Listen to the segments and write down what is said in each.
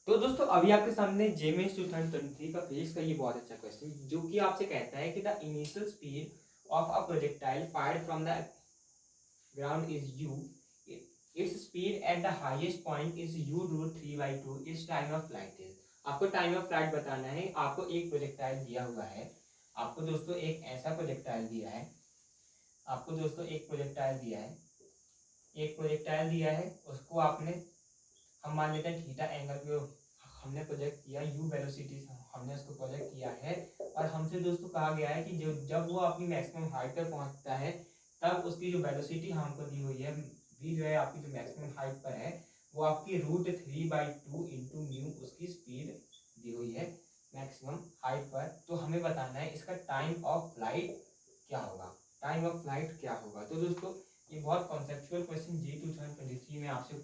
तो दोस्तों अभी आपके सामने जेएमएस 2023 का फिजिक्स का ये बहुत अच्छा क्वेश्चन जो कि आपसे कहता है कि the initial speed of a projectile fired from the ground is u, its speed at the highest point is u root 3 by 2, its time of flight is। आपको टाइम ऑफ फ्लाइट बताना है। आपको एक प्रोजेक्टाइल दिया हुआ है, आपको दोस्तों एक ऐसा प्रोजेक्टाइल दिया है, आपको दोस्तों एक प्रोजेक्टाइल दिया है, एक प्रोजेक्टाइल दिया है, उसको आपने, हम मान लेते हैं थीटा एंगल पे हमने प्रोजेक्ट किया, यू वेलोसिटी हमने उसको प्रोजेक्ट किया है, और हमसे दोस्तों कहा गया है कि जो जब वो अपनी मैक्सिमम हाइट पर पहुंचता है तब उसकी जो वेलोसिटी हमको दी हुई है, वी जो है आपकी जो मैक्सिमम हाइट पर है वो आपकी √3/2 इंटू म्यू उसकी स्पीड दी हुई है मैक्सिमम हाइट पर। तो हमें बताना है इसका टाइम ऑफ फ्लाइट क्या होगा, टाइम ऑफ फ्लाइट क्या होगा। तो दोस्तों ये बहुत कॉन्सेप्चुअल क्वेश्चन जी 2023 में आपसे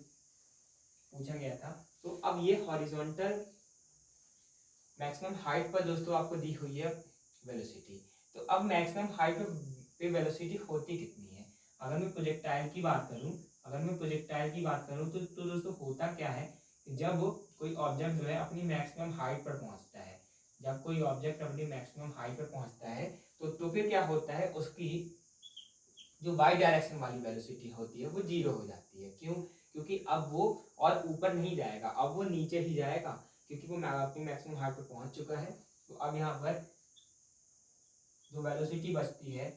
पूछा गया था। तो अब ये हॉरिजॉन्टल मैक्सिमम हाइट पर दोस्तों आपको दी हुई है वेलोसिटी। तो अब मैक्सिमम हाइट पे वेलोसिटी होती कितनी है, अगर मैं प्रोजेक्टाइल की बात करूं, अगर मैं प्रोजेक्टाइल की बात करूं तो दोस्तों होता क्या है, जब कोई ऑब्जेक्ट जो है अपनी मैक्सिमम हाइट पर पहुंचता है, जब कोई ऑब्जेक्ट अपनी मैक्सिमम हाइट पर पहुंचता है तो फिर क्या होता है, उसकी जो वाई डायरेक्शन वाली वेलोसिटी होती है वो जीरो हो जाती है। क्यों? क्योंकि अब वो और ऊपर नहीं जाएगा, अब वो नीचे ही जाएगा, क्योंकि वो अपनी मैक्सिमम हाइट पर पहुंच चुका है। तो अब यहाँ पर जो वेलोसिटी बचती है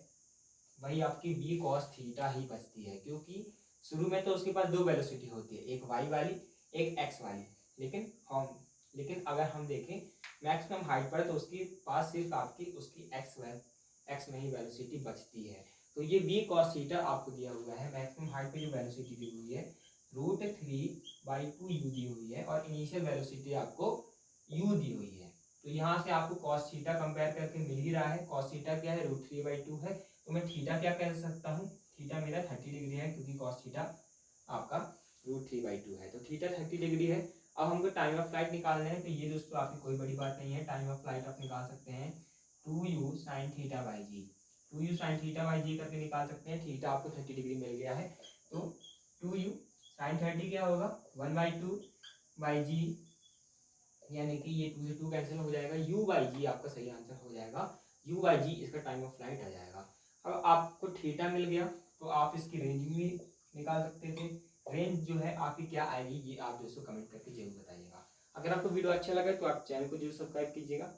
वही आपकी v cos थीटा ही बचती है, क्योंकि शुरू में तो उसके पास दो वेलोसिटी होती है, एक y वाली एक x वाली। लेकिन अगर हम देखें मैक्सिमम हाइट पर तो उसके पास सिर्फ आपकी उसकी x में ही वेलोसिटी बचती है। तो ये v cos थीटा आपको दिया हुआ है, मैक्सिमम हाइट पे जो वेलोसिटी दी हुई है √3/2 u दी हुई है, और इनिशियल वेलोसिटी आपको u दी हुई है। तो यहाँ से आपको cos थीटा कंपेयर करके मिल ही रहा है, cos थीटा क्या है, √3/2 है। तो मैं थीटा क्या कह सकता हूँ, थीटा मेरा 30 डिग्री है, क्योंकि cos थीटा आपका √3/2 है, तो थीटा 30 डिग्री है। अब हमको टाइम ऑफ फ्लाइट निकालना है, तो ये दोस्तों आपकी कोई बड़ी बात नहीं है, टाइम ऑफ फ्लाइट आप निकाल सकते हैं 2u sin theta by g, 2u sin theta by g करके निकाल सकते हैं। थीटा आपको 30 डिग्री मिल गया है, तो 2u sin 30 क्या होगा 1/2/g, यानी कि ये 2 से 2 कैंसिल हो जाएगा, u/g आपका सही आंसर हो जाएगा, u/g इसका टाइम ऑफ फ्लाइट आ जाएगा। अब आपको थीटा मिल गया तो आप इसकी रेंज भी निकाल सकते थे। रेंज जो है आपकी क्या आएगी ये आप दोस्तों कमेंट करके जरूर बताइएगा। अगर आपको वीडियो अच्छा लगा तो आप चैनल को जरूर सब्सक्राइब कीजिएगा,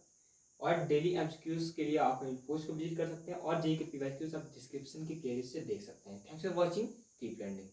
और डेली एमसीक्यूज के लिए आप मेरी पोस्ट को विजिट कर सकते हैं, और जेईई के पीवाईक्यूज आप डिस्क्रिप्शन की प्लेलिस्ट से देख सकते हैं। Thanks for watching, keep learning.